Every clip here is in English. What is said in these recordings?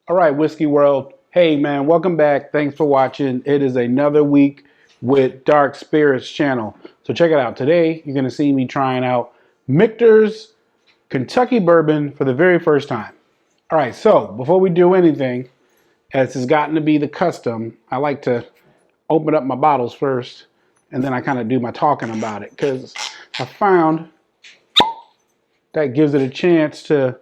All right, Whiskey World. Hey, man, welcome back. Thanks for watching. It is another week with Dark Spirits channel. So check it out. Today, you're going to see me trying out Michter's Kentucky Bourbon for the very first time. All right, so before we do anything, as has gotten to be the custom, I like to open up my bottles first, and then I kind of do my talking about it because I found that gives it a chance to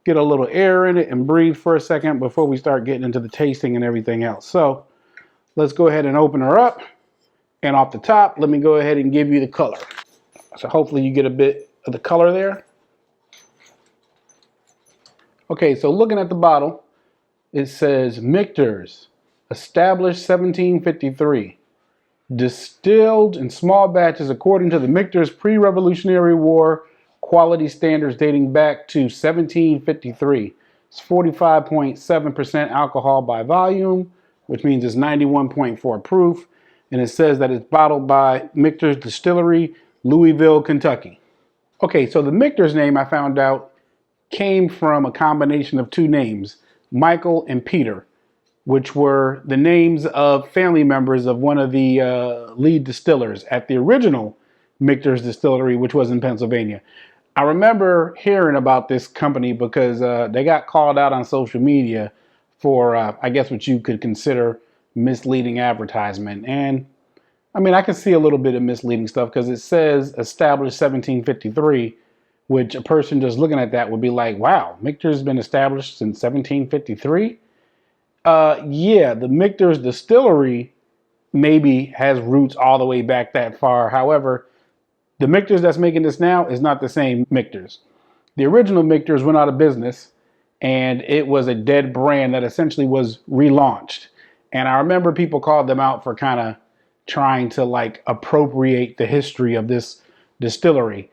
get a little air in it and breathe for a second before we start getting into the tasting and everything else. So let's go ahead and open her up. And off the top, let me go ahead and give you the color. So hopefully you get a bit of the color there. Okay, so looking at the bottle, it says Michter's, established 1753. Distilled in small batches according to the Michter's pre-Revolutionary War quality standards dating back to 1753. It's 45.7% alcohol by volume, which means it's 91.4 proof. And it says that it's bottled by Michter's Distillery, Louisville, Kentucky. Okay, so the Michter's name I found out came from a combination of two names, Michael and Peter, which were the names of family members of one of the lead distillers at the original Michter's Distillery, which was in Pennsylvania. I remember hearing about this company because they got called out on social media for, I guess, what you could consider misleading advertisement. And I mean, I can see a little bit of misleading stuff because it says established 1753, which a person just looking at that would be like, wow, Michter's been established since 1753? Yeah, the Michter's Distillery maybe has roots all the way back that far. However, the Michter's that's making this now is not the same Michter's. The original Michter's went out of business, and it was a dead brand that essentially was relaunched. And I remember people called them out for kind of trying to like appropriate the history of this distillery.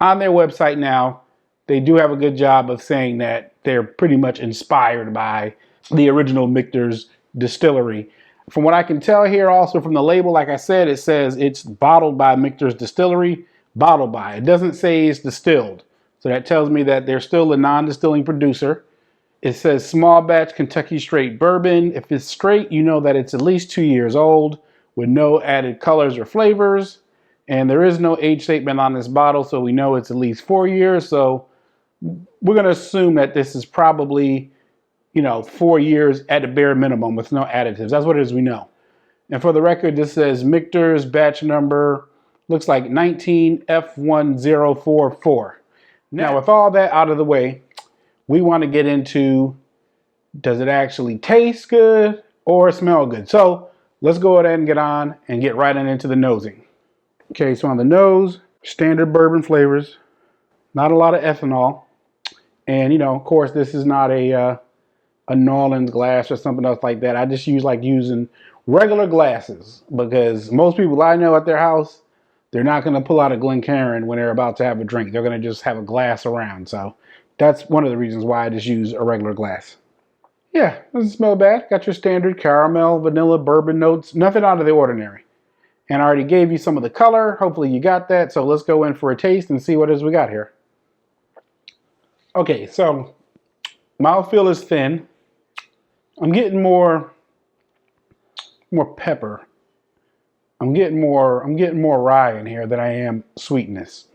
On their website now, they do have a good job of saying that they're pretty much inspired by the original Michter's Distillery. From what I can tell here also from the label, like I said, it says it's bottled by Michter's Distillery, bottled by. It doesn't say it's distilled. So that tells me that they're still a non-distilling producer. It says small batch Kentucky straight bourbon. If it's straight, you know that it's at least 2 years old with no added colors or flavors. And there is no age statement on this bottle, so we know it's at least 4 years. So we're going to assume that this is probably 4 years at a bare minimum with no additives. That's what it is we know. And for the record, this says Michter's batch number, looks like 19F1044. Now, with all that out of the way, we want to get into, does it actually taste good or smell good? So let's go ahead and get on and get right into the nosing. Okay, so on the nose, standard bourbon flavors, not a lot of ethanol. And, of course, this is not a Norland's glass or something else like that. I just using regular glasses because most people I know at their house, they're not going to pull out a Glencairn when they're about to have a drink. They're going to just have a glass around. So that's one of the reasons why I just use a regular glass. Yeah, doesn't smell bad. Got your standard caramel, vanilla, bourbon notes. Nothing out of the ordinary. And I already gave you some of the color. Hopefully you got that. So let's go in for a taste and see what it is we got here. Okay, so mouthfeel is thin. I'm getting more pepper. I'm getting more rye in here than I am sweetness.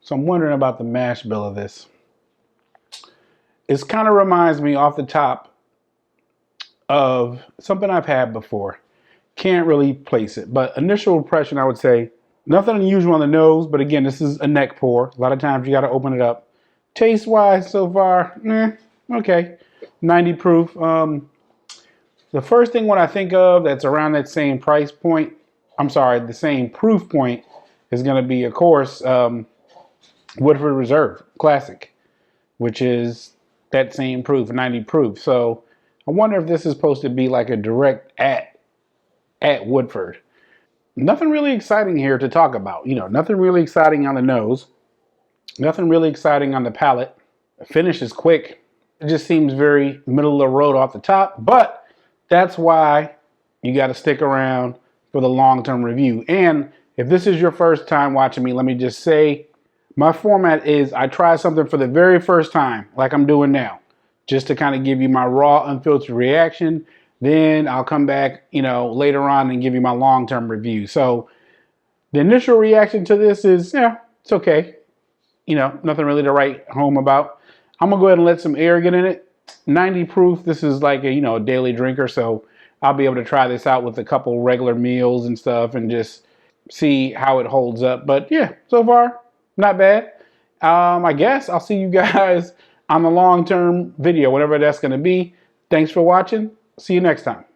So I'm wondering about the mash bill of this. It kind of reminds me off the top of something I've had before. Can't really place it, but initial impression I would say nothing unusual on the nose, but again, this is a neck pour. A lot of times you got to open it up. Taste wise so far, okay. 90 proof. The first thing when I think of that's around that same price point, the same proof point is going to be, of course, Woodford Reserve Classic, which is that same proof, 90 proof. So I wonder if this is supposed to be like a direct at Woodford. Nothing really exciting here to talk about. Nothing really exciting on the nose. Nothing really exciting on the palate. The finish is quick. It just seems very middle of the road off the top, but that's why you got to stick around for the long-term review. And if this is your first time watching me, let me just say my format is I try something for the very first time, like I'm doing now. just to kind of give you my raw, unfiltered reaction. Then I'll come back, later on and give you my long-term review. So the initial reaction to this is, yeah, it's okay. Nothing really to write home about. I'm gonna go ahead and let some air get in it. 90 proof. This is like a daily drinker, so I'll be able to try this out with a couple regular meals and stuff, and just see how it holds up. But yeah, so far not bad. I guess I'll see you guys on the long-term video, whatever that's gonna be. Thanks for watching. See you next time.